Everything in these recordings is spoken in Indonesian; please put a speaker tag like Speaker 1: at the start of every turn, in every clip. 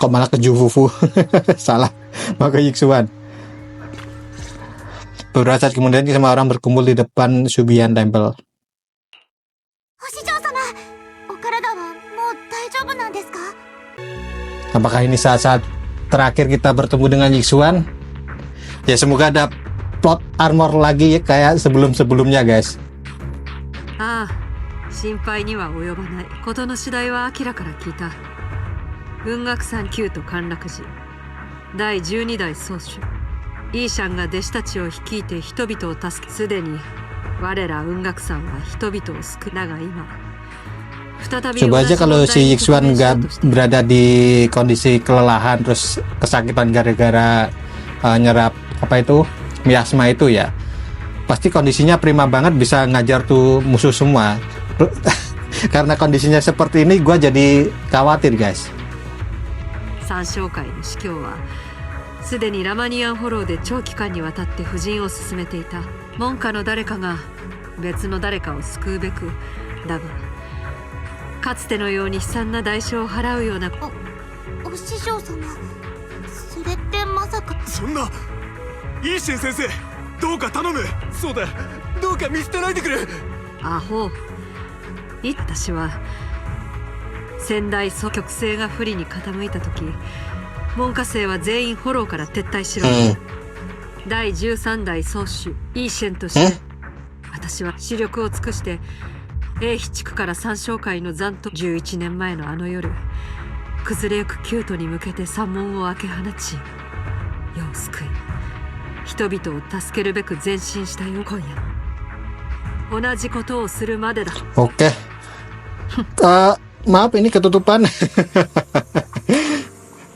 Speaker 1: Kok malah ke Jufufu? Salah, mau ke Yixuan. Beberapa saat kemudian semua orang berkumpul di depan Subian Temple. Apakah ini saat-saat terakhir kita bertemu dengan Yixuan? Ya semoga ada plot armor lagi ya kayak sebelum-sebelumnya guys.
Speaker 2: 心配には及ばない。事の次第は明らから聞いた。雲岳山宮と陥落時、第12代宗主イーシャンが弟子たちを率いて人々を助け、すでに我ら雲岳山は人々を救う。だが今 coba aja kalau si Yixuan nggak berada di kondisi kelelahan terus kesakitan gara-gara nyerap apa itu miasma itu ya, pasti kondisinya prima banget, bisa ngajar tuh musuh semua. Karena kondisinya seperti ini gue jadi khawatir guys. 三将会の司教はすでにラマニアンフォローで長期間にわたって布陣を進めていた。門下の誰かが別の誰かを救うべくだが、かつてのように悲惨な代償を払うような。
Speaker 3: お師匠様、それってまさか。
Speaker 4: そんな、イーシェン先生、どうか頼む。そうだ、どうか見捨てないでくれ。
Speaker 2: アホ、私は先代祖極勢が不利に傾いた時、門下生は全員フォローから撤退しろ。第13代宗主イーシェンとして私は視力を尽くして英飛地区から三将会の残党。11年前のあの夜、崩れゆくキュートに向けて山門を開け放ち世を救い人々を助けるべく前進したよ。今夜も同じことをするまでだ。
Speaker 1: Oke. Maaf ini ketutupan.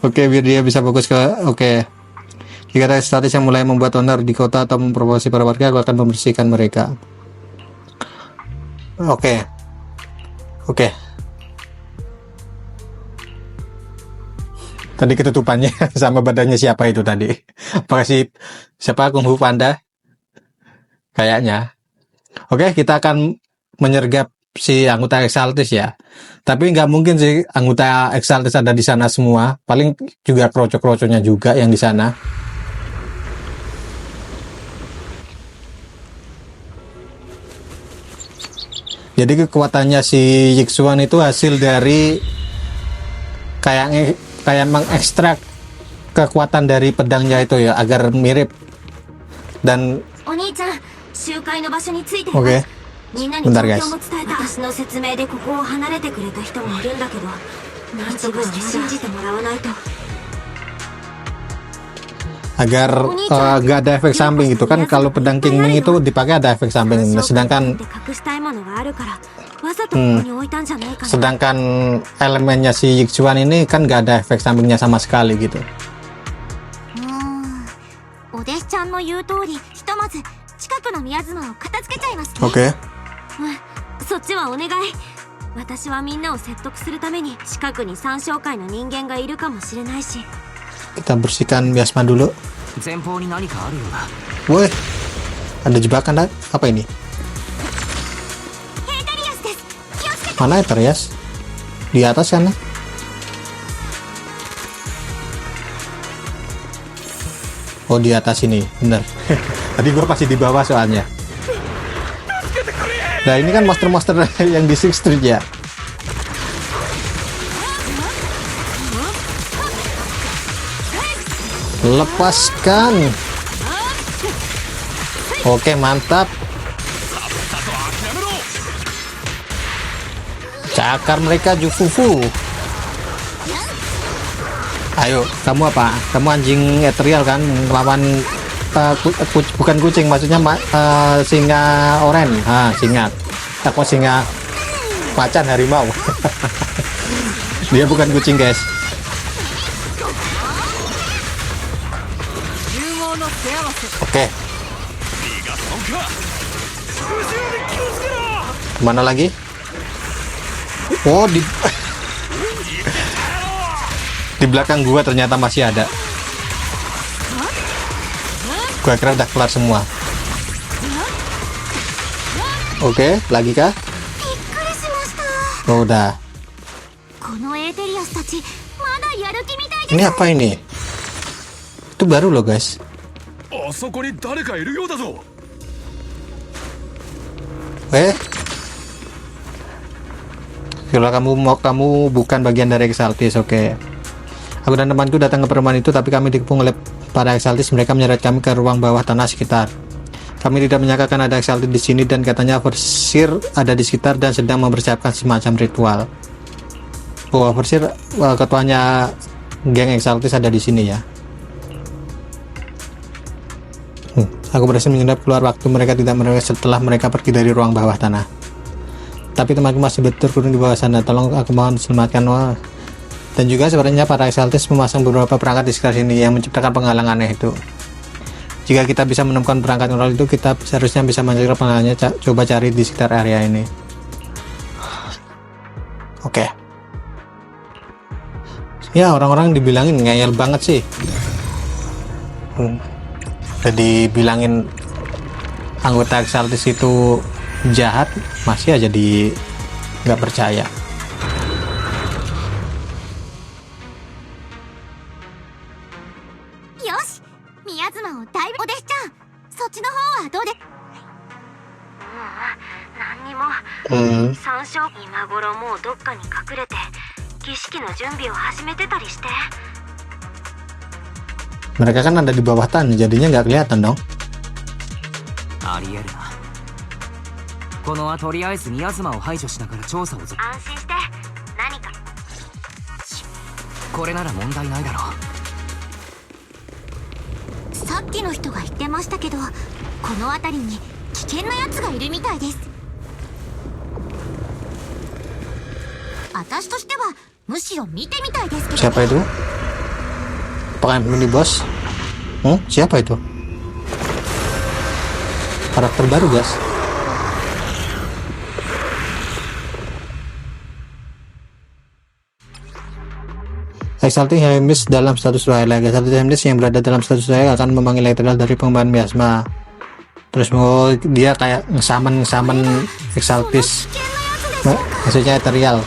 Speaker 1: Oke, biar dia bisa fokus ke oke. Jika ada status yang mulai membuat onar di kota atau memprovokasi para warga, aku akan membersihkan mereka. Oke. Tadi ketutupannya sama badannya siapa itu tadi? Apakah siapa Kung Fu Panda? Kayaknya. Oke, kita akan menyergap si anggota Exaltis ya. Tapi nggak mungkin sih anggota Exaltis ada di sana semua. Paling juga kroco-kroconya juga yang di sana. Jadi kekuatannya si Yixuan itu hasil dari kayak mengekstrak kekuatan dari pedangnya itu ya, agar mirip. Dan oke. Bentar guys. Agar gak ada efek samping gitu kan, kalau pedang Kingming itu dipakai ada efek samping. Nah, sedangkan elemennya si Yixuan ini kan gak ada efek sampingnya sama sekali gitu. Oke. Kita bersihkan miasma dulu. Woi, ada jebakan apa ini? Mana Eterias? Di atas sana. Oh, di atas ini, bener. Tadi gua masih di bawah soalnya. Nah, ini kan monster-monster yang di Sixth Street ya. Lepaskan. Oke, mantap. Cakar mereka Jufufu. Ayo, kamu apa? Kamu anjing ethereal kan, lawan bukan kucing, maksudnya singa oren. Singa. Aku singa macan harimau. Dia bukan kucing, guys. Oke. Mana lagi? Oh, di belakang gua ternyata masih ada. Gua kira udah kelar semua. Oke, lagi kah? Oh, udah.
Speaker 3: やる気みたい
Speaker 1: Ini apa ini? Itu baru loh guys.
Speaker 4: あそこに誰かいるようだぞ。
Speaker 1: Kalau kamu bukan bagian dari Exaltis, oke. Aku dan temanku datang ke perumahan itu, tapi kami dikepung oleh para Exaltis. Mereka menyeret kami ke ruang bawah tanah sekitar. Kami tidak menyangka kan ada Exaltis di sini, dan katanya Overseer ada di sekitar dan sedang mempersiapkan semacam ritual. Oh, Overseer, ketuanya geng Exaltis ada di sini ya. Aku berhasil mengendap keluar waktu mereka tidak menerima setelah mereka pergi dari ruang bawah tanah. Tapi temanku masih terkurung di bawah sana. Tolong aku mohon selamatkan. Wah. Dan juga sebenarnya para Exaltis memasang beberapa perangkat di sekitar sini yang menciptakan penghalang aneh itu. Jika kita bisa menemukan perangkat kontrol itu, kita seharusnya bisa mencegah penghalangnya. Coba cari di sekitar area ini. Oke. Ya, orang-orang dibilangin ngeyel banget sih. Jadi bilangin anggota Exaltis itu jahat, masih aja nggak percaya.
Speaker 3: Yoshi, 宮妻をだいぶお弟子ちゃん、そっちの方はどうで。
Speaker 5: 何にも山椒今頃もうどっかに隠れて儀式の準備を始めてたりして。
Speaker 1: Mereka kan ada di bawah tanah, jadinya nggak kelihatan dong.
Speaker 6: ありえるな。このはとりあえず宮妻を排除しながら調査を
Speaker 5: 安心して。何か
Speaker 6: これなら問題ないだろう。
Speaker 3: さっきの人が言ってましたけど、この辺りに危険なやつがいるみたいです。私としてはむしろ見てみたいですけど。
Speaker 1: Siapa itu? Apakah mini bos? Siapa itu? Karakter baru guys. Exalting Helmis dalam status bahaya. Exalting Helmis yang berada dalam status bahaya akan memanggil literal dari pengembangan miasma. Terus dia kayak ngesamen Exaltis, maksudnya ethereal.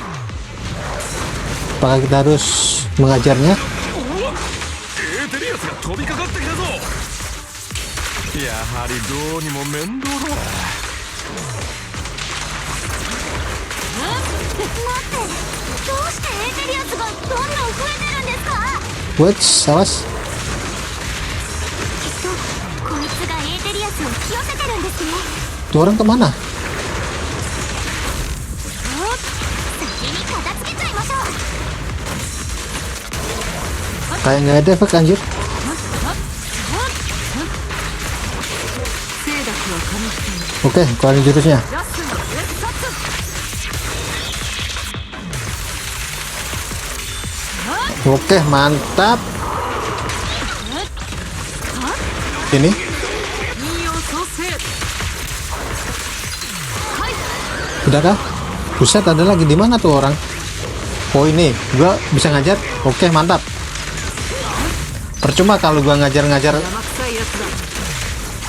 Speaker 1: Apakah kita harus mengajarnya?
Speaker 4: 飛びかかってきたぞ。やはりどうにも面倒だ。
Speaker 3: 待って、どうしてエーテリアスがどんどん増えてるんですか。
Speaker 1: What's awas?
Speaker 3: きっとこいつがエーテリアスを引き寄せてるんですね。
Speaker 1: Tuh orang kemana?
Speaker 3: 先に片付けちゃいましょう。
Speaker 1: Kayak nggak ada efek anjir. Oke, keluarin jurusnya. Oke, mantap. Ini. Udah kah? Buset, ada lagi di mana tuh orang? Oh ini, gua bisa ngajar. Oke, mantap. Percuma kalau gua ngajar-ngajar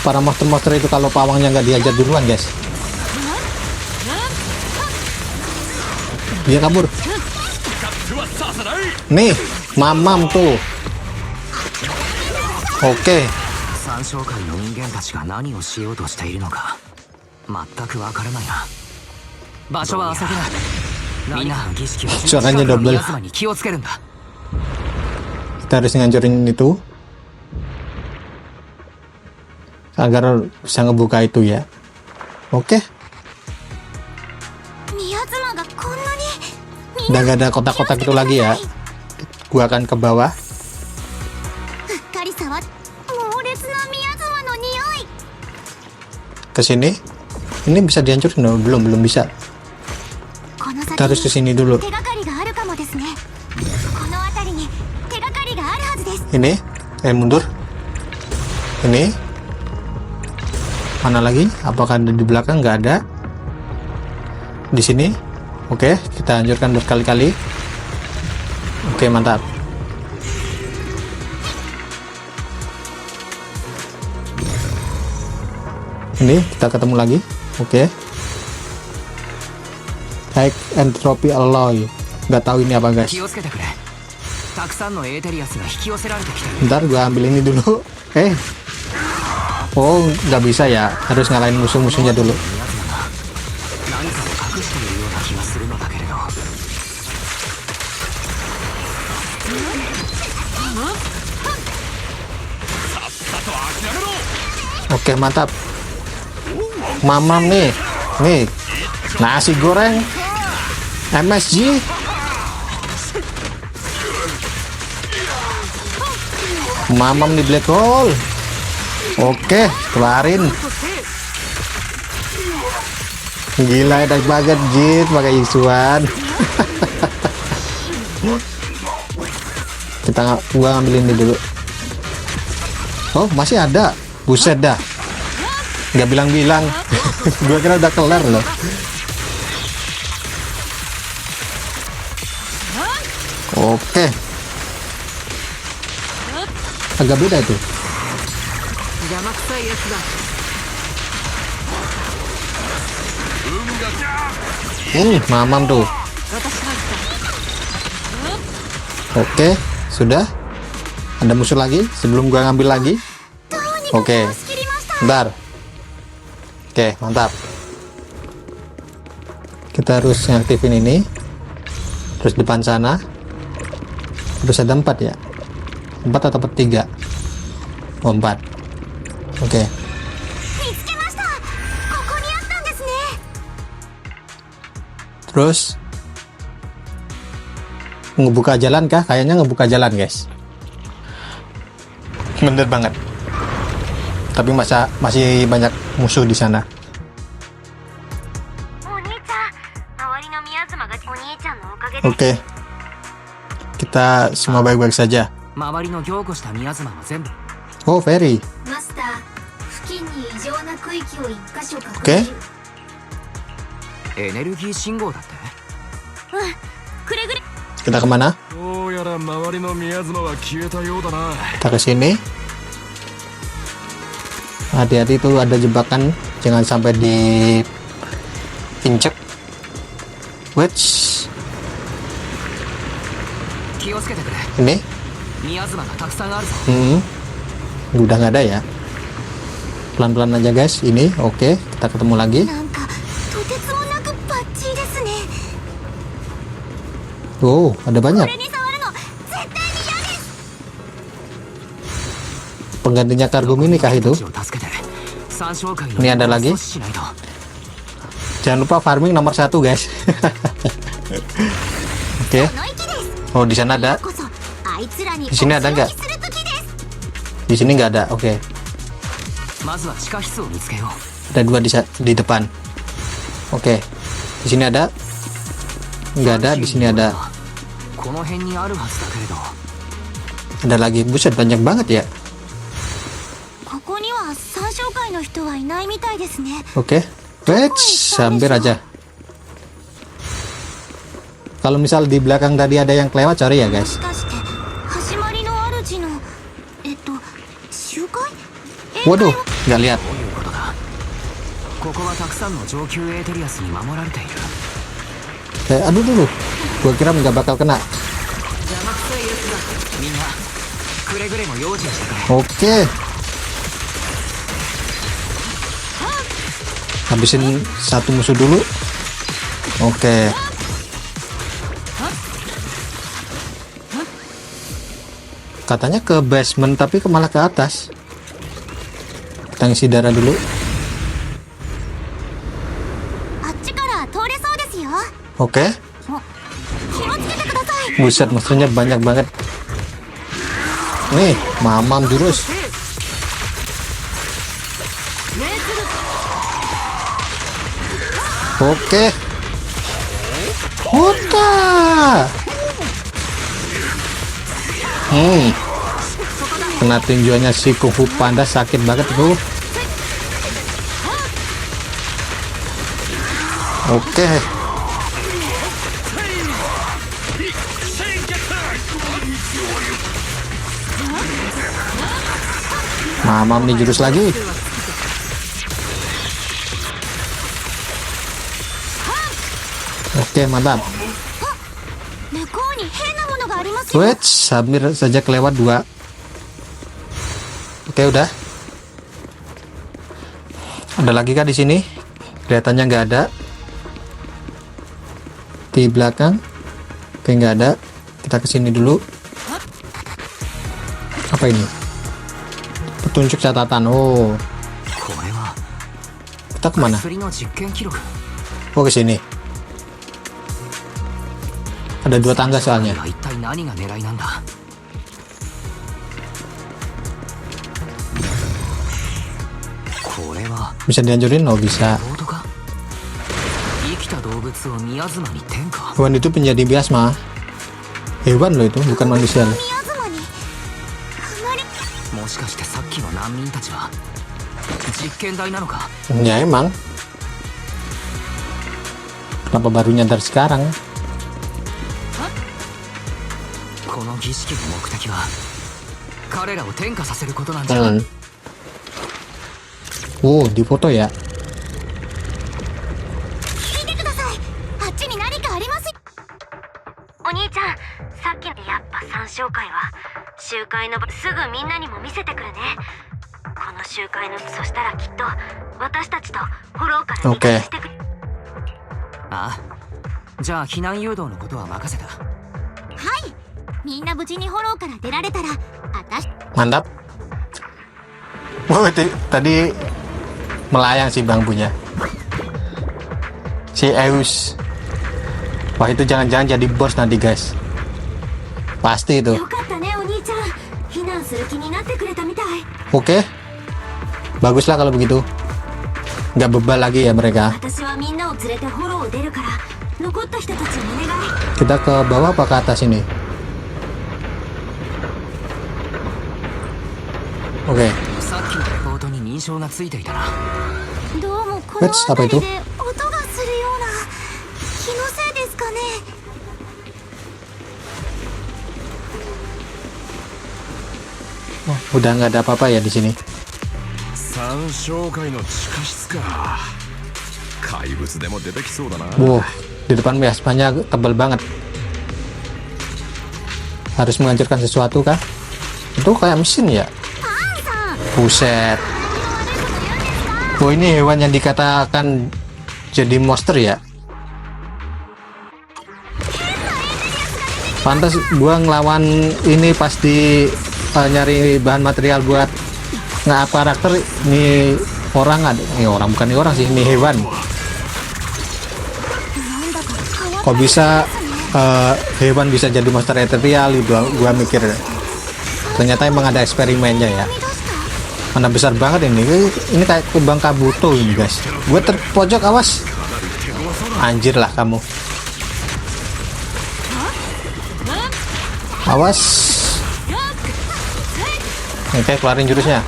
Speaker 1: para monster-monster itu kalau pawangnya nggak diajar duluan guys. Dia kabur. Nih, mamam tuh. Oke.
Speaker 6: 三将会の人間たちが何をしようとしているのか全くわからないな。場所は浅くな。みんな儀式を中止から宮妻に気をつけるんだ。
Speaker 1: Kita harus ngancurin itu agar bisa ngebuka itu ya. Oke. Udah gak ada kotak-kotak itu lagi ya. Gua akan ke bawah. Ke sini. Ini bisa dihancurin? No, belum bisa. Kita harus ke sini dulu. Ini, mundur. Ini. Mana lagi? Apakah ada di belakang? Nggak ada. Di sini. Oke, kita hancurkan berkali-kali. Oke, mantap. Ini kita ketemu lagi. Oke. High entropy alloy. Nggak tahu ini apa guys.
Speaker 6: たくさんのエーテリアスが引き寄せられてきてる。
Speaker 1: Bentar, gua ambil ini dulu. Oh, nggak bisa ya. Harus ngalahin musuh-musuhnya dulu.
Speaker 6: 何かを隠しているような気がするのだけれど。
Speaker 1: Oke, mantap. Mamam nih. Nih. Nasi goreng MSG. Mamam nih black hole. Oke, kelarin. Gila, enak banget Jit pakai isuan. Gua ngambil ini dulu. Oh, masih ada. Buset dah. Nggak bilang-bilang. Gua kira udah kelar loh. Oke. Agak beda itu.
Speaker 2: 邪魔くさいやつだ。
Speaker 1: Mamam tuh.
Speaker 2: 私が来た。
Speaker 1: Oke, sudah. Ada musuh lagi sebelum gua ngambil lagi. Oke. Bentar. Oke, mantap. Kita harus ngaktifin ini. Terus depan sana. Terus ada 4 ya. 4 atau 3? Oh, 4. Oke. Terus ngebuka jalan kah? Kayaknya ngebuka jalan, guys. Bener banget. Tapi masih banyak musuh di sana. Oke. Kita semua baik-baik saja.
Speaker 6: 周りの凝固した宮妻は全部。
Speaker 1: Oh, Ferry.
Speaker 3: マスター、付近に異常な区域を1箇所確
Speaker 1: Oke.
Speaker 3: 認。
Speaker 6: エネルギー信号だって。
Speaker 3: くれぐれ。
Speaker 1: Kita kemana?
Speaker 4: どうやら周りの宮妻は消えたようだな。
Speaker 1: Kita ke sini. Hati-hati tuh, ada jebakan. Jangan sampai diinjek. Which
Speaker 6: 気をつけてくれ。
Speaker 1: ini?
Speaker 6: 宮妻がたくさんあるぞ。
Speaker 1: Udah nggak ada ya. Pelan-pelan aja guys. Ini oke. Kita ketemu lagi.
Speaker 3: なんかとてつもなくバッチリですね。
Speaker 1: Oh, ada
Speaker 3: こ
Speaker 1: banyak.
Speaker 3: れに触るの絶対に嫌です。
Speaker 1: Penggantinya kargo mini kah itu?
Speaker 6: を助けて三小会の
Speaker 1: Ini ada lagi.
Speaker 6: 阻止しないと。
Speaker 1: Jangan lupa farming nomor 1 guys. Oke.
Speaker 3: この息です。
Speaker 1: Oh, di sana ada.
Speaker 3: こそあいつらに
Speaker 1: Di sini ada nggak?
Speaker 3: お仕置きする時です。
Speaker 1: Di sini nggak ada. Oke.
Speaker 6: まずは地下室を見つけよう。
Speaker 1: Ada 2 di depan. Oke. Di sini ada. Nggak ada. Di sini ada.
Speaker 6: この辺にあるはずだけれど。
Speaker 1: Ada lagi. Buset, banyak banget ya.
Speaker 3: ここには三小会の人はいないみたいですね。
Speaker 1: Oke. Wets, hampir aja. Kalau misal di belakang tadi ada yang kelewat, sorry ya
Speaker 3: も
Speaker 1: guys.
Speaker 3: しかして始まりの主の集会？
Speaker 1: Waduh, nggak lihat.
Speaker 6: どういうことだ。ここはたくさんの上級エーテリアスに守られている。
Speaker 1: Aduh dulu. Gua kira nggak bakal kena.
Speaker 2: 邪魔くさいやつだ。
Speaker 6: みんなくれぐれも用心してくれ。
Speaker 1: Oke. Habisin 1 musuh dulu. Oke. Katanya ke basement tapi malah ke atas. Kita ngisi darah dulu.
Speaker 3: あっちから通れそうですよ。
Speaker 1: Oke.
Speaker 3: 気をつけてください。
Speaker 1: Buset, musuhnya banyak banget. Nih, mamam jurus. Oke. Kota. Kena tinjuannya si Kung Fu Panda, sakit banget tuh. Oke. Mamam nih jurus lagi. Oke, mantap.
Speaker 3: 向こうに変なものがありまますよ。
Speaker 1: Wait, hampir saja kelewat 2. Oke, udah. Ada lagi kah di sini? Kelihatannya nggak ada. Di belakang. Oke, nggak ada. Kita kesini dulu. Apa ini? Petunjuk catatan. Oh,
Speaker 6: これは
Speaker 1: kita kemana?
Speaker 6: 薬の実験記録。
Speaker 1: Oh, kesini. Ada 2 tangga soalnya.
Speaker 6: 一体何が狙いなんだ。これは
Speaker 1: Bisa dihancurin? Oh, bisa.
Speaker 6: ボードか。生きた動物をミヤズマに転化。
Speaker 1: Hewan itu penjadi biasma. Hewan loh itu, bukan manusia loh.
Speaker 3: 宮妻にあまり
Speaker 6: もしかしてさっきの難民たちは実験台なのか。
Speaker 1: Ya emang. Kenapa baru nyadar sekarang?
Speaker 6: この儀式の目的は彼らを転化させることなんじゃ。
Speaker 1: Oh, di foto ya.
Speaker 3: 聞いてください。あっちに何かあります。
Speaker 5: お兄ちゃん、さっきのやっぱ参照会は集会の場、すぐみんなにも見せてくるね。この集会の、そしたらきっと私たちとフォローから理解してくれ。
Speaker 6: ああ、じゃあ避難誘導のことは任せた。
Speaker 3: はい。みんな無事にフォローから出られたら、あたし
Speaker 1: Mantap. Wow, tadi melayang sih bambunya. Si Eus. Wah, itu jangan-jangan jadi bos nanti, guys. Pasti itu.
Speaker 5: よかったね、お兄ちゃん。避難する気になってくれたみたい。
Speaker 1: Oke. Baguslah kalau begitu. Nggak bebal lagi ya mereka.
Speaker 5: 私はみんなを連れてフォローを出るから、残った人たちにお願い。
Speaker 1: Kita ke bawah apa ke atas ini? Oke.
Speaker 6: さっきのレポートに認証がついていたな。
Speaker 3: どうもこの
Speaker 1: What's apa
Speaker 3: 辺
Speaker 1: itu?
Speaker 3: りで音がするような気のせいですかね。
Speaker 1: Oh, udah nggak ada apa-apa ya di sini.
Speaker 4: 参照会の地下室か。怪物でも出てきそうだな。
Speaker 1: Wow, di depan biasanya tebal banget. Harus menghancurkan sesuatu kah? Itu kayak mesin ya? Buset. Oh, ini hewan yang dikatakan jadi monster ya? Pantas gua ngelawan ini pas di nyari bahan material buat nge-up karakter. Ini orang ada, ini orang bukan ini orang sih, ini hewan. Kok bisa hewan bisa jadi monster ethereal? Gua mikir ternyata emang ada eksperimennya ya. Mana besar banget ini kayak kembang kabuto ini, guys. Gue terpojok, awas. Anjir lah kamu. Awas. Oke, keluarin jurusnya.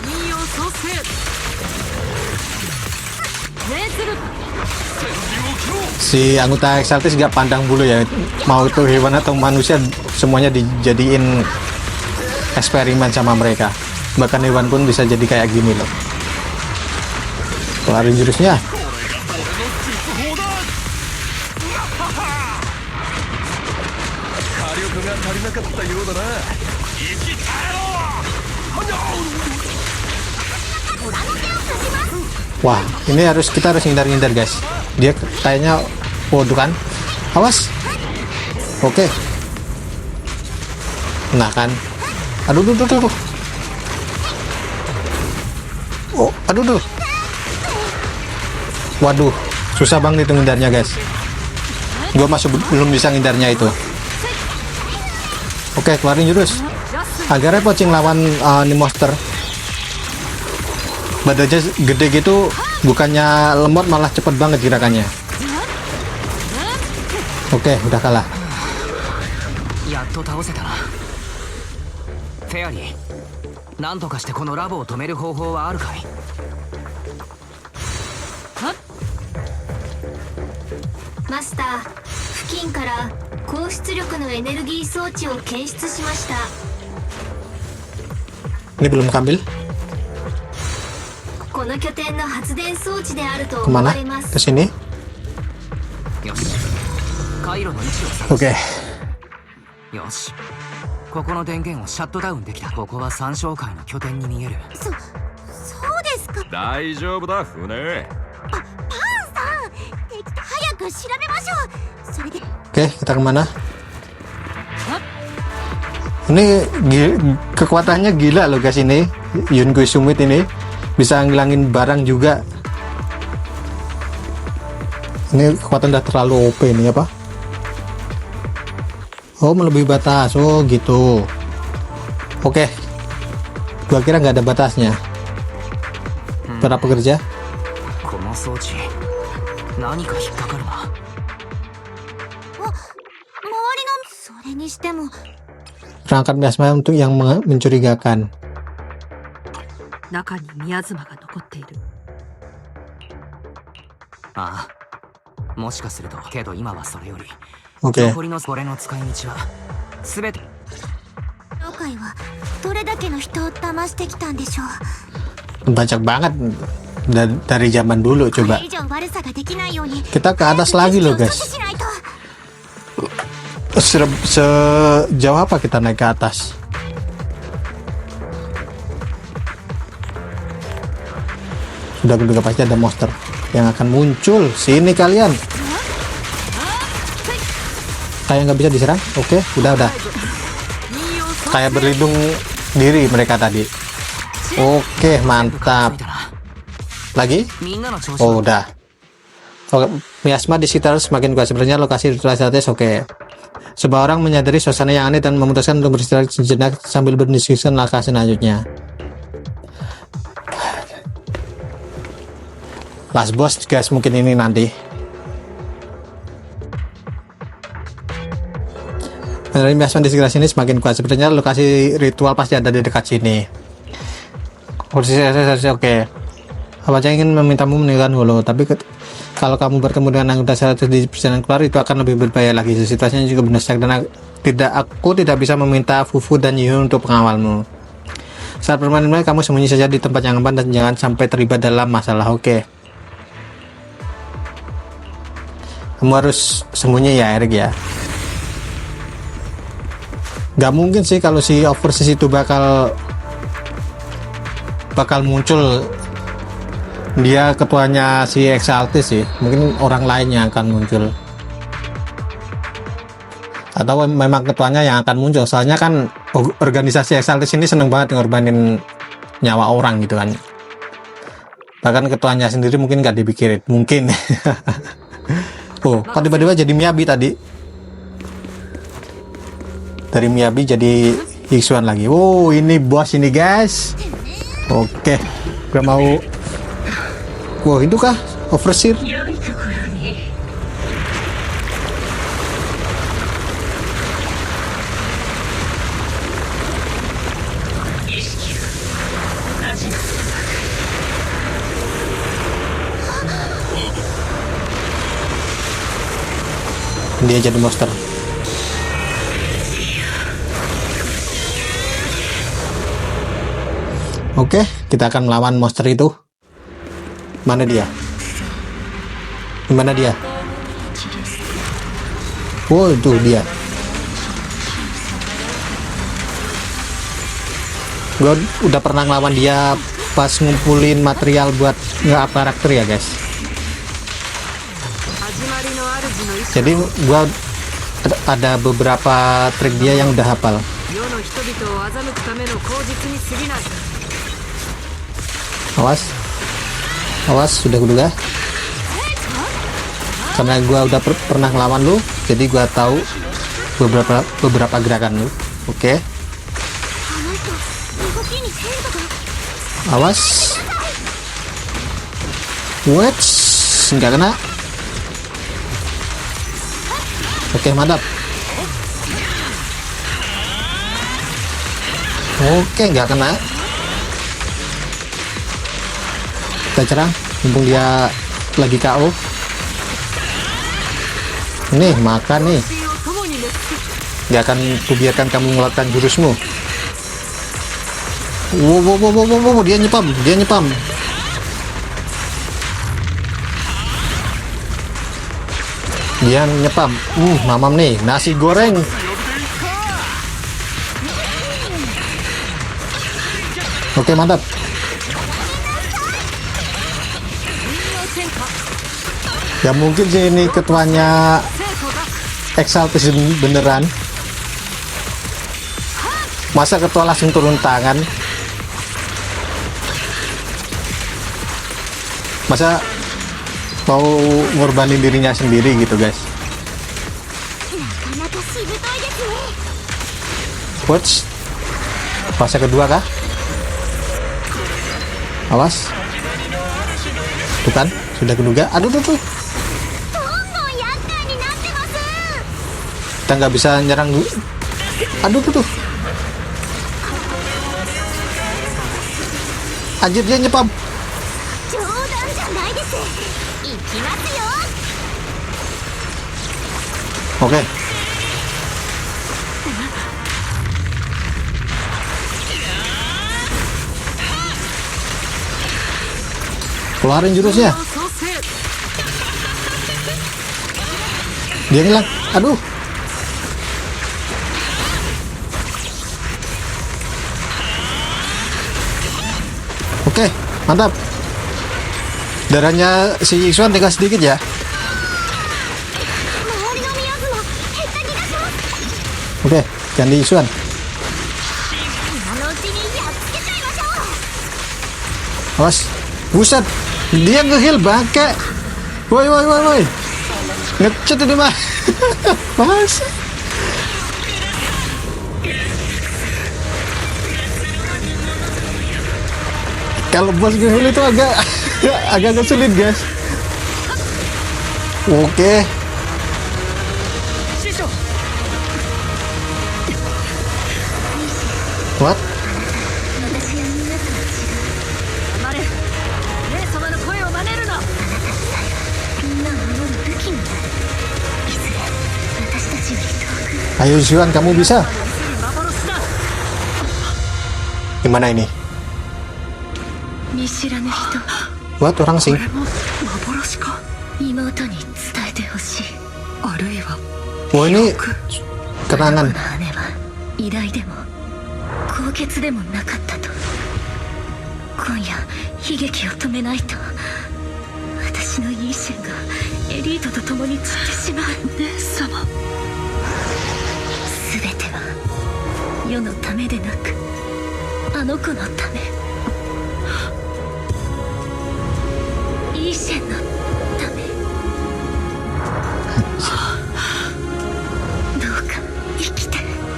Speaker 1: Si anggota Exaltis gak pandang bulu ya, mau itu hewan atau manusia semuanya dijadiin eksperimen sama mereka. Bahkan hewan pun bisa jadi kayak gini loh. Keluarin jurusnya. Wah, ini kita harus hindar-hindar, guys. Dia kayaknya waduh kan. Awas. Oke. Nah kan. Aduh. Oh, aduh. Waduh, susah banget itu ngindarnya, guys. Gua masih belum bisa ngindarnya itu. Oke, keluarin jurus. Agak repot sih lawan ini monster. Badannya gede gitu, bukannya lemot malah cepet banget gerakannya. Oke, udah kalah.
Speaker 6: やっと倒せたな。フェアリー、何とかしてこのラボを止める方法はあるかい？
Speaker 5: マスター、付近から高出力のエネルギー装置を検出しました。
Speaker 1: Ini belum kambil.
Speaker 5: この拠点の発電装置であると思わ
Speaker 1: Kemana?
Speaker 5: れま
Speaker 1: Ke
Speaker 5: す。
Speaker 1: sini.
Speaker 6: よし、回路の位置を探す。
Speaker 1: Oke.
Speaker 6: よし、ここの電源をシャットダウンできた。ここは三将会の拠点に見える。
Speaker 3: そうですか。
Speaker 4: 大丈夫だ船。
Speaker 3: パンさん、早く調べましょう。それで
Speaker 1: Oke, kita kemana? Ini kekuatannya gila loh guys ini. Yungui Summit ini bisa ngilangin barang juga. Ini kekuatan udah terlalu OP ini apa? Oh, melebihi batas. Oh gitu. Oke. Gua kira nggak ada batasnya. Para pekerja.
Speaker 6: この装置何か引っかかるな。
Speaker 3: 周りのそれにしても
Speaker 1: Perangkat miasma untuk yang mencurigakan.
Speaker 2: 中に宮妻が残っている。
Speaker 6: ああ、もしかすると。けど今はそれより
Speaker 1: Oke.
Speaker 6: 残りのこれの使い道は全て。
Speaker 3: 教会はどれだけの人を騙してきたんでしょう。
Speaker 1: Banyak banget dari zaman dulu.
Speaker 3: こ
Speaker 1: Coba
Speaker 3: れ以上悪さができないように
Speaker 1: kita ke atas lagi loh
Speaker 3: 阻止
Speaker 1: guys.
Speaker 3: しないと。
Speaker 1: Sejauh apa kita naik ke atas? Sudah juga pasti ada monster yang akan muncul. Sini kalian. Kayak nggak bisa diserang. Oke, udah. Kayak berlindung diri mereka tadi. Oke, mantap. Lagi?
Speaker 6: みんなの調子
Speaker 1: Oh,
Speaker 6: は
Speaker 1: udah. Oke, miasma di sekitar semakin kuat. Sebenarnya lokasi ritual strategis. Oke. Sebuah orang menyadari suasana yang aneh dan memutuskan untuk beristirahat sejenak sambil berdiskusi langkah selanjutnya. Last boss guys, mungkin ini nanti. Menarik miasma di sekitar sini semakin kuat. Sebenarnya lokasi ritual pasti ada di dekat sini. Oke. Apa ingin memintamu meninggalkan Holo, tapi kalau kamu bertemu dengan anggota seratus di perjalanan keluar itu akan lebih berbahaya lagi. Situasinya juga mendesak dan aku tidak bisa meminta Fufu dan Yun untuk pengawalmu. Saat bermain kamu sembunyi saja di tempat yang aman dan jangan sampai terlibat dalam masalah. Oke. Kamu harus sembunyi ya, Eric ya. Gak mungkin sih kalau si Overseas itu bakal muncul. Dia ketuanya si Exaltis sih, mungkin orang lainnya akan muncul, atau memang ketuanya yang akan muncul. Soalnya kan organisasi Exaltis ini seneng banget ngorbanin nyawa orang gitu kan. Bahkan ketuanya sendiri mungkin nggak dipikirin, mungkin. Oh, kok tiba-tiba jadi Miyabi tadi? Dari Miyabi jadi Hisuan lagi. Oh, ini bos ini guys. Oke, gak mau. Wow, itu kah Overseer? Dia jadi monster. Oke, kita akan melawan monster itu. Mana dia? Gimana dia? Oh, itu dia. Gue udah pernah ngelawan dia pas ngumpulin material buat nge-up karakter ya guys. Jadi gue ada beberapa trik dia yang udah hafal. Awas, sudah karena gua udah pernah ngelawan lu, jadi gua tahu beberapa gerakan lu. Oke. Awas. What? Nggak kena. Oke, mantap. Oke, nggak kena. Kita cerang, mumpung dia lagi KO. Nih, makan nih. Gak akan kubiarkan kamu mengeluarkan jurusmu. Wow, dia nyepam. Dia nyepam. Mamam nih, nasi goreng. Oke, mantap. Ya mungkin sih ini ketuanya Exaltation beneran. Masa ketua langsung turun tangan? Masa mau ngorbanin dirinya sendiri gitu, guys? Watch. Fase kedua kah? Awas. Tuh kan, sudah keduga. Aduh tuh. Kita nggak bisa nyerang dulu. Aduh tuh. Anjir, dia nyepam. Oke. Keluarin jurusnya. Dia ngilang. Aduh. Oke, mantap. Darahnya si Yixuan tinggal sedikit ya. Oke, ganti Yixuan. Awas. Buset, dia nge-heal bangke. Woi. Ngecut ini mah. Mas. Kalau bos nge-heal itu agak sulit, guys. Oke. What? Ayo Yixuan, kamu bisa. Gimana ini? What, orang sing? Oh, ini kenangan.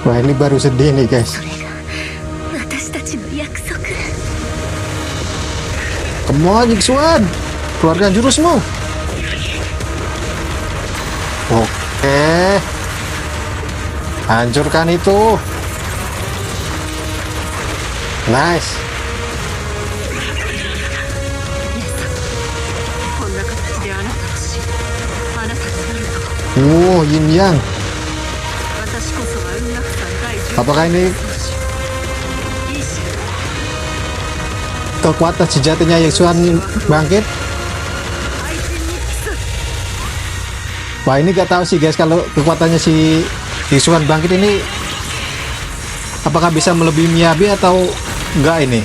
Speaker 1: Wah, ini baru sedih nih, guys. Come on, Yixuan, keluarkan jurusmu. Oke, hancurkan itu. Nice. Yin Yang. Apakah ini kekuatan sejatinya Yixuan bangkit? Wah, ini gak tahu sih, guys, kalau kekuatannya si Yixuan bangkit ini apakah bisa melebihi Miyabi atau enggak ini.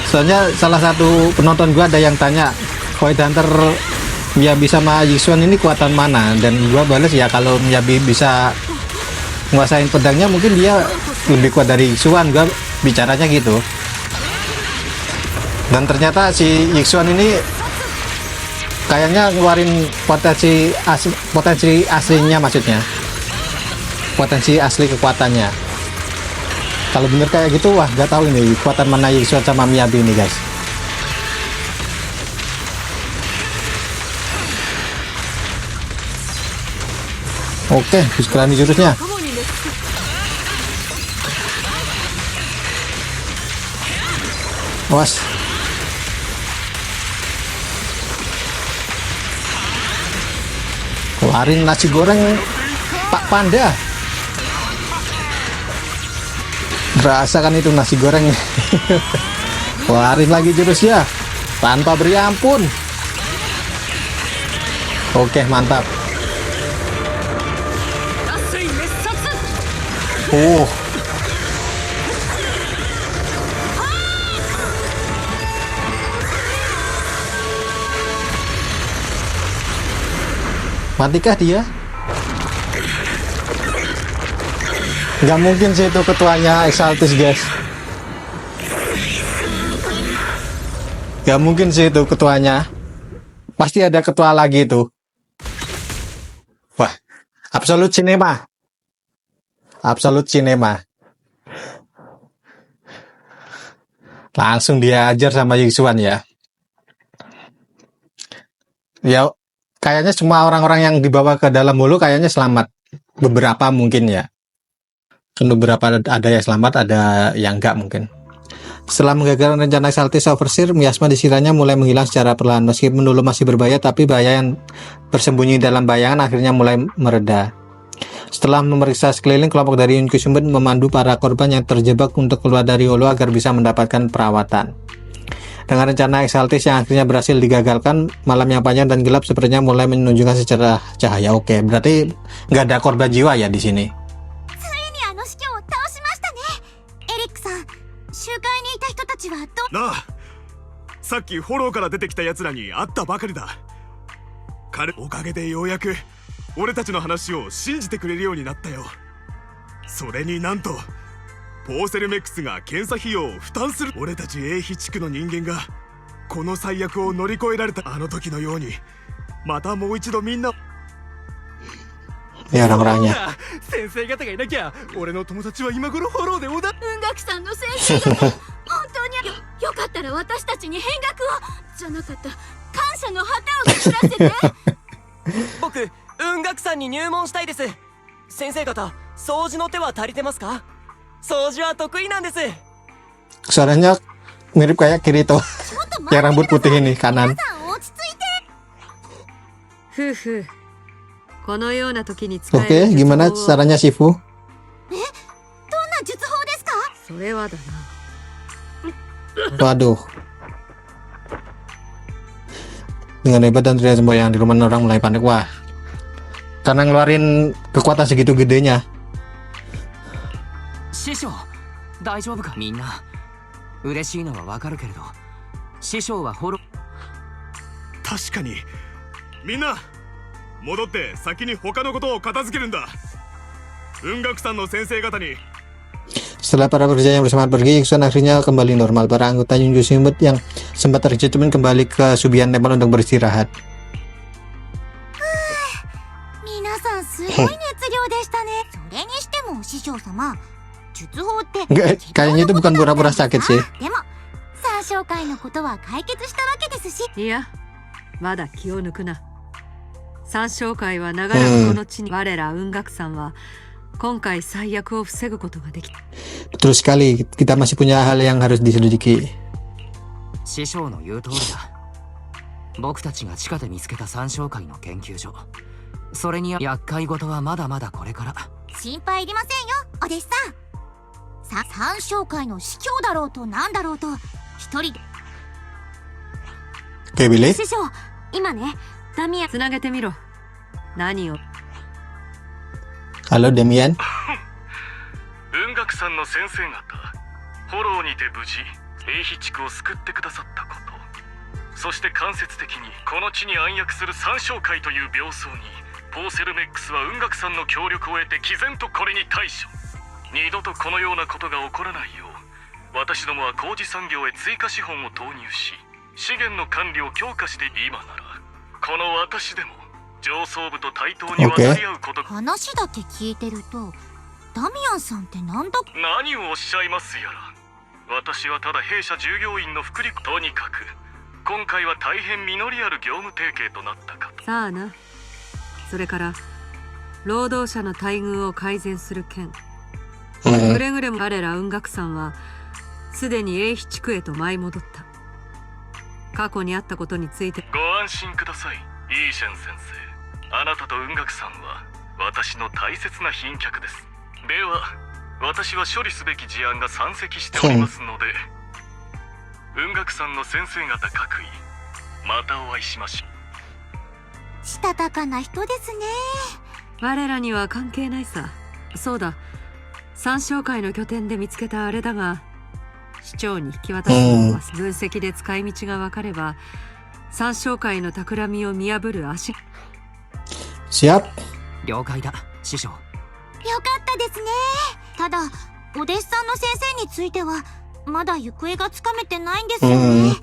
Speaker 1: Soalnya salah satu penonton gua ada yang tanya, Void Hunter Miyabi sama Yixuan ini kekuatan mana, dan gua balas ya kalau Miyabi bisa nguasain pedangnya mungkin dia lebih kuat dari Yixuan, gua bicaranya gitu. Dan ternyata si Yixuan ini kayaknya ngeluarin potensi aslinya, maksudnya potensi asli kekuatannya. Kalau bener kayak gitu, wah gak tahu ini kekuatan mana Yixuan sama Miyabi ini, guys. Oke, sekarang jurusnya. Awas. Keluarin nasi goreng Pak Panda. Rasakan itu nasi goreng. Keluarin lagi jurusnya tanpa beri ampun. Oke, mantap. Matikah dia? Nggak mungkin sih itu ketuanya Exaltis, guys. Nggak mungkin sih itu ketuanya. Pasti ada ketua lagi itu. Wah, Absolute Cinema. Absolute Cinema. Langsung dia ajar sama Yixuan ya. Ya, kayaknya semua orang-orang yang dibawa ke dalam hulu kayaknya selamat. Beberapa mungkin ya. Kan beberapa ada yang selamat, ada yang enggak mungkin. Setelah menggagalkan rencana Exaltis Overseer, miasma di sirahnya mulai menghilang secara perlahan. Meskipun dulu masih berbahaya, tapi bahaya yang bersembunyi dalam bayangan akhirnya mulai mereda. Setelah memeriksa sekeliling, kelompok dari Inkusumbet memandu para korban yang terjebak untuk keluar dari hulu agar bisa mendapatkan perawatan. Dengan rencana Exaltis yang akhirnya berhasil digagalkan, malam yang panjang dan gelap sepertinya mulai menunjukkan secerah cahaya. Oke, berarti nggak ada korban jiwa ya di sini.
Speaker 3: 集会にいた人たちは
Speaker 4: なあ、さっきフォローから出てきた奴らに会ったばかりだ。彼おかげでようやく俺たちの話を信じてくれるようになったよ。それになんとポーセルメックスが検査費用を負担する。俺たち英比地区の人間がこの最悪を乗り越えられたあの時のように、またもう一度みんな。
Speaker 1: Ya orang-orangnya.
Speaker 4: 先生方がいなきゃ俺の友達は今頃フォローでおだ。
Speaker 3: 文学さんの先生方本当によかったら私たちに変額をじゃなかった感謝の旗を作らせて。
Speaker 7: 僕文学さんに入門したいです。先生方掃除の手は足りてますか？掃除は得意なんです。
Speaker 1: Suaranya mirip kayak Kirito yang rambut putih ini kanan.
Speaker 2: 夫婦このような時に使える
Speaker 1: Oke, gimana caranya Shifu?
Speaker 3: どんな術法ですか？
Speaker 2: それはだな。
Speaker 1: Waduh. Dengan hebat dan teriak semboyan di rumah orang mulai panik. Wah, karena ngeluarin kekuatan segitu gedenya.
Speaker 6: 師匠大丈夫か？みんな嬉しいのはわかるけれど、師匠はフォロー。
Speaker 4: 確かに。みんな戻って先に他のことを片付けるんだ。文学さんの先生方に。
Speaker 1: Setelah para pekerja yang bersemangat pergi, Yixuan akhirnya kembali normal. Para anggota Inkusumbet yang sempat terjatuh kembali ke Subian Temple untuk beristirahat.
Speaker 3: 皆さんすごい熱量でしたね。それにしても師匠様、術法って
Speaker 1: Kayaknya itu bukan pura-pura sakit sih.
Speaker 3: でも三小会のことは解決したわけですし。
Speaker 2: いや、まだ気を抜くな。三小会は長らくこの地に、我ら雲岳さんは今回最悪を防ぐことができた。
Speaker 1: Betul sekali, kita masih punya hal yang harus diselidiki.
Speaker 6: 師匠の言う通りだ。僕たちが地下で見つけた三小会の研究所、それに厄介事はまだまだこれから。
Speaker 3: 心配いりませんよ、お弟子さん。三小会の司教だろうとなんだろうと一人で。
Speaker 1: Oke, Billy.
Speaker 5: 師匠、今ね、ダミアン
Speaker 2: つなげてみろ。何を。
Speaker 1: Halo, Damian.
Speaker 8: 文学さんの先生方、フォローにて無事英比地区を救ってくださったこと、そして間接的にこの地に暗躍する三小会という病巣にポーセルメックスは雲岳さんの協力を得て毅然とこれに対処。二度とこのようなことが起こらないよう、私どもは工事産業へ追加資本を投入し、資源の管理を強化して、今ならこの私でも上層部と対等に渡り合うことが。
Speaker 3: 話だけ聞いてるとダミアンさんってなんだ。
Speaker 8: 何をおっしゃいますやら。私はただ弊社従業員の福利。とにかく今回は大変実りある業務提携となったかと。
Speaker 2: さあな。それから労働者の待遇を改善する件、くれぐれも我ら雲岳さんはすでに英比地区へと舞い戻った。過去にあったことについて
Speaker 8: ご安心ください、イーシェン先生。あなたと雲岳さんは私の大切な賓客です。では私は処理すべき事案が山積しておりますので、雲岳さんの先生方各位、またお会いしましょう。
Speaker 3: したたかな人ですね。
Speaker 2: 我らには関係ないさ。そうだ、三小会の拠点で見つけたあれだが、市長に引き渡すのは分析で使い道が分かれば三小会の企みを見破る足。
Speaker 1: Siap.
Speaker 6: 了解だ師匠。
Speaker 3: よかったですね。ただお弟子さんの先生についてはまだ行方がつかめてないんですよね。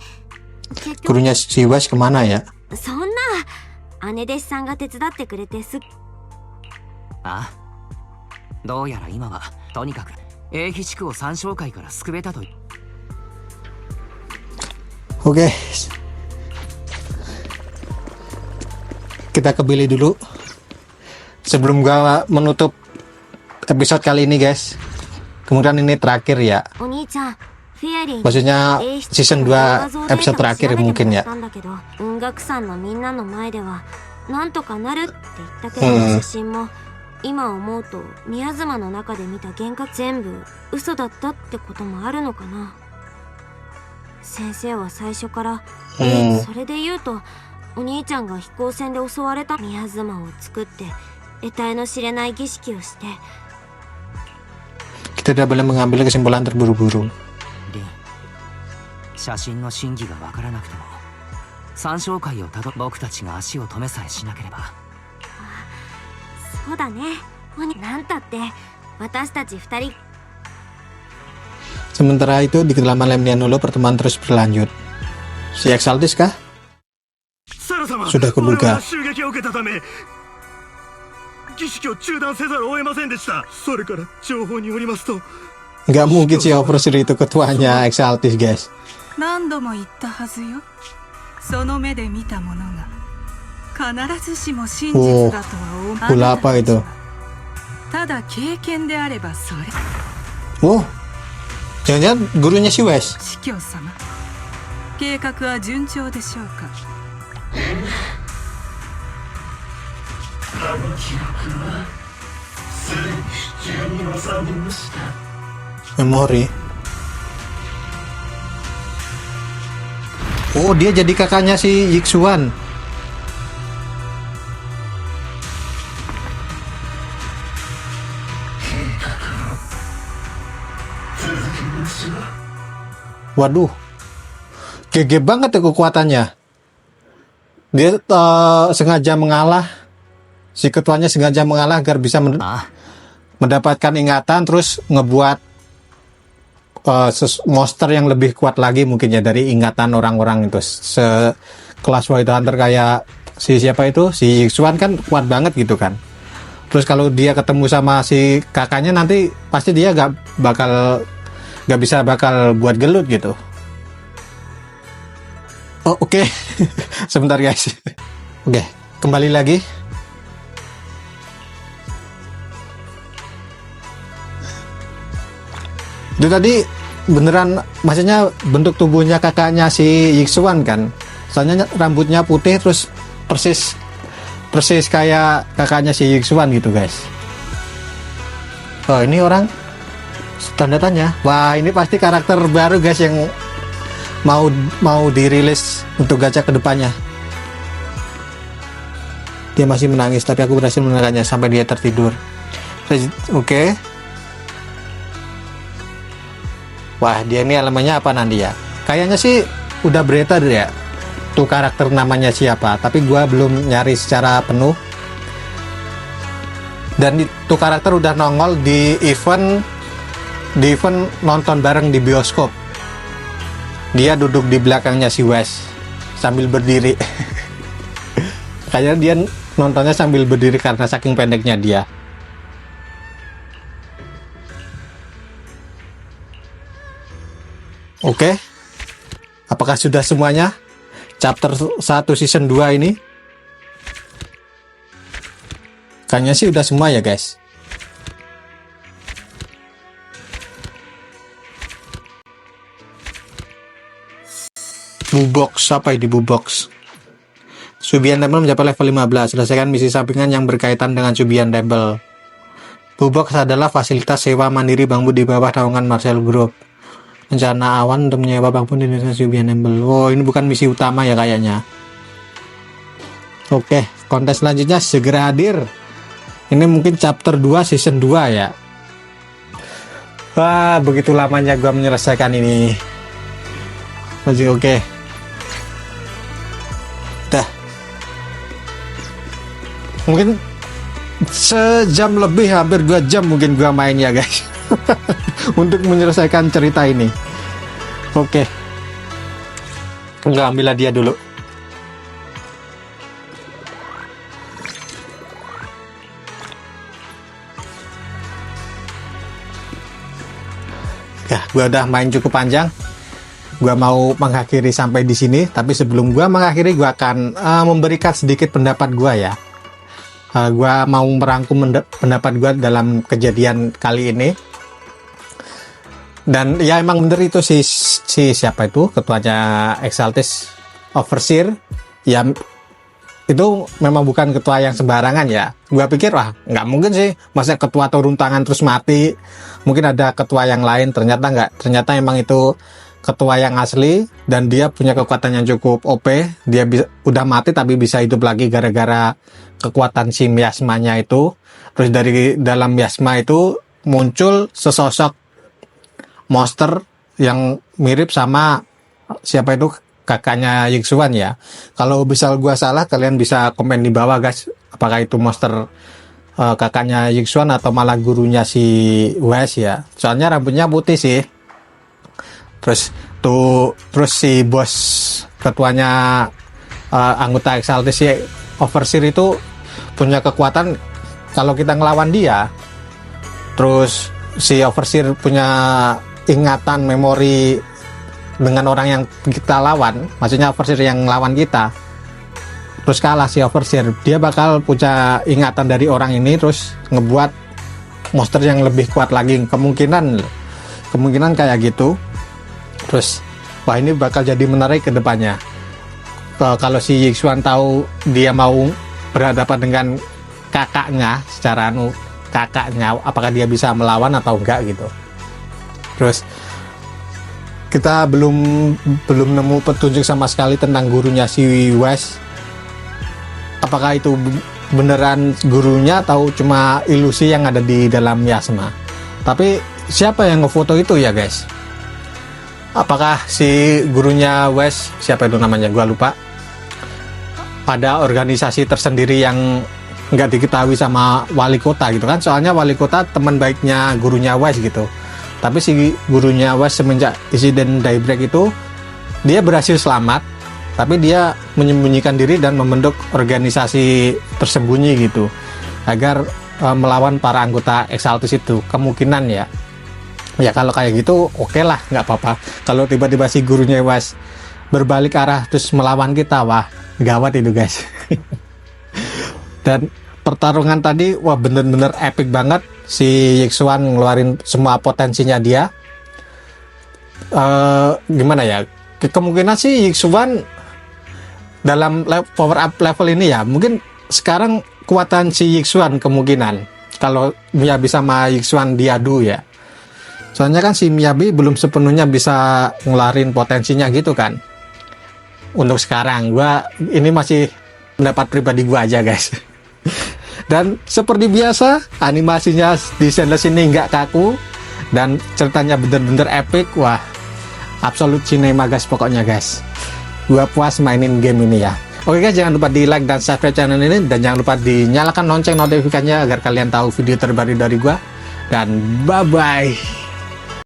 Speaker 3: 結局
Speaker 1: Gurunya si West kemana ya?
Speaker 5: そんな姉弟子さんが手伝ってくれて
Speaker 6: ああ、どうやら今はとにかく英飛地区を三将会から救えたと。
Speaker 1: Oke. Kita ke Billy dulu. Sebelum gua menutup episode kali ini, guys. Kemudian ini terakhir ya.
Speaker 5: お兄ちゃん、フェアリー
Speaker 1: Maksudnya season 2 episode terakhir mungkin ya.
Speaker 5: 雲岳山のみんなの前ではなんとかなるって言ったけど、写真も今思うと宮妻の中で見た幻覚全部嘘だったってこともあるのかな。先生は最初から、それで言うとお兄ちゃんが飛行船で襲われた宮妻を作って得体の知れない儀式をして。
Speaker 1: Kita tidak boleh mengambil kesimpulan terburu-buru.
Speaker 6: リン、写真の真偽がわからなくても三将会をたど僕たちが足を止めさえしなければ。
Speaker 5: そうだね。なんたって私たち二人。
Speaker 1: Sementara itu di kedalaman Lemnianolo pertemuan terus berlanjut. Si Exaltis kah? Sudah kebuka.
Speaker 4: 儀式を中断せざるを得ませんでした。それから情報によりますと
Speaker 1: Nggak mungkin si Overseer itu ketuanya Exaltis, guys.
Speaker 9: 何度も言ったはずよ。その目で見たものが必ずしも真実だとは思わない。
Speaker 1: Bola apa itu?
Speaker 9: ただ経験であればそれ。
Speaker 1: Oh, jangan-jangan gurunya si West.
Speaker 9: 司教様、計画は順調でしょうか。
Speaker 1: Memori. Oh, dia jadi kakaknya si Yixuan. Waduh, GG banget ya kekuatannya. Dia sengaja mengalah. Si ketuanya sengaja mengalah agar bisa mendapatkan ingatan, terus ngebuat monster yang lebih kuat lagi mungkin ya dari ingatan orang-orang itu. Sekelas White Hunter kayak si siapa itu, si Yixuan kan kuat banget gitu kan. Terus kalau dia ketemu sama si kakaknya nanti pasti dia gak bisa buat gelut gitu. Oh oke. Sebentar guys. Oke, kembali lagi. Itu tadi beneran, maksudnya bentuk tubuhnya kakaknya si Yixuan kan. Soalnya rambutnya putih terus persis kayak kakaknya si Yixuan gitu guys. Oh ini orang tanda tanya. Wah ini pasti karakter baru guys yang mau dirilis untuk gacha kedepannya. Dia masih menangis tapi aku berhasil menekannya sampai dia tertidur. Oke. Wah dia ini elemennya apa nanti ya? Kayaknya sih udah berita deh ya tuh karakter namanya siapa, tapi gua belum nyari secara penuh. Dan itu karakter udah nongol di event nonton bareng di bioskop. Dia duduk di belakangnya si West sambil berdiri. Kayaknya dia nontonnya sambil berdiri karena saking pendeknya dia. Oke. Apakah sudah semuanya? Chapter 1 season 2 ini? Kayaknya sih udah semua ya guys. Bubox, apa ini Bubox? Subian Temple mencapai level 15. Selesaikan misi sampingan yang berkaitan dengan Subian Temple. Bubox adalah fasilitas sewa mandiri bambu di bawah naungan Marcel Group. Rencana awan untuk menyewa bambu di desa Subian Temple. Oh, ini bukan misi utama ya kayaknya. Oke, kontes selanjutnya segera hadir. Ini mungkin chapter 2 season 2 ya. Wah, begitu lamanya gua menyelesaikan ini. Masih oke. Dah. mungkin sejam lebih, hampir 2 jam mungkin gua main ya guys. Untuk menyelesaikan cerita ini. Oke, gua ambil dia dulu. Ya, gua udah main cukup panjang. Gua mau mengakhiri sampai di sini, tapi sebelum gua mengakhiri, gua akan memberikan sedikit pendapat gua ya. Gua mau merangkum pendapat gua dalam kejadian kali ini. Dan ya emang bener itu si siapa itu ketuanya Exaltis Overseer ya, itu memang bukan ketua yang sembarangan ya. Gua pikir wah nggak mungkin sih masa ketua turun tangan terus mati, mungkin ada ketua yang lain. Ternyata nggak, ternyata emang itu ketua yang asli dan dia punya kekuatan yang cukup OP. Dia udah mati tapi bisa hidup lagi gara-gara kekuatan si miasmanya itu. Terus dari dalam miasma itu muncul sesosok monster yang mirip sama siapa itu, kakaknya Yixuan ya. Kalau misal gua salah, kalian bisa komen di bawah guys, apakah itu monster kakaknya Yixuan atau malah gurunya si Wes ya. Soalnya rambutnya putih sih. Terus si bos ketuanya anggota Exaltis si Overseer itu punya kekuatan kalau kita ngelawan dia. Terus si Overseer punya ingatan memori dengan orang yang kita lawan, maksudnya Overseer yang lawan kita, terus kalah si Overseer, dia bakal punya ingatan dari orang ini terus ngebuat monster yang lebih kuat lagi, kemungkinan kayak gitu. Terus wah ini bakal jadi menarik ke depannya. Kalau si Yixuan tahu dia mau berhadapan dengan kakaknya, secara kakaknya, apakah dia bisa melawan atau enggak gitu. Terus kita belum nemu petunjuk sama sekali tentang gurunya si Wes. Apakah itu beneran gurunya atau cuma ilusi yang ada di dalam miasma? Tapi siapa yang ngefoto itu ya guys? Apakah si gurunya Wes, siapa itu namanya, gua lupa, ada organisasi tersendiri yang nggak diketahui sama wali kota gitu kan? Soalnya wali kota teman baiknya gurunya Wes gitu. Tapi si gurunya Wes semenjak insiden Daybreak itu dia berhasil selamat, tapi dia menyembunyikan diri dan membentuk organisasi tersembunyi gitu agar melawan para anggota Exaltis itu. Kemungkinan ya kalau kayak gitu oke lah, nggak apa-apa. Kalau tiba-tiba si gurunya Wes berbalik arah terus melawan kita, wah gawat itu guys. Dan pertarungan tadi wah bener-bener epic banget. Si Yixuan ngeluarin semua potensinya dia. Gimana ya, kemungkinan sih Yixuan dalam power up level ini ya, mungkin sekarang kekuatan si Yixuan kemungkinan kalau Miyabi sama Yixuan diadu ya. Soalnya kan si Miyabi belum sepenuhnya bisa ngeluarin potensinya gitu kan. Untuk sekarang ini masih pendapat pribadi gua aja guys. Dan seperti biasa animasinya di Zenless ini nggak kaku dan ceritanya bener-bener epic. Wah absolute cinema guys, pokoknya guys gua puas mainin game ini ya. Oke guys, jangan lupa di like dan subscribe channel ini, dan jangan lupa dinyalakan lonceng notifikasinya agar kalian tahu video terbaru dari gua. Dan bye bye.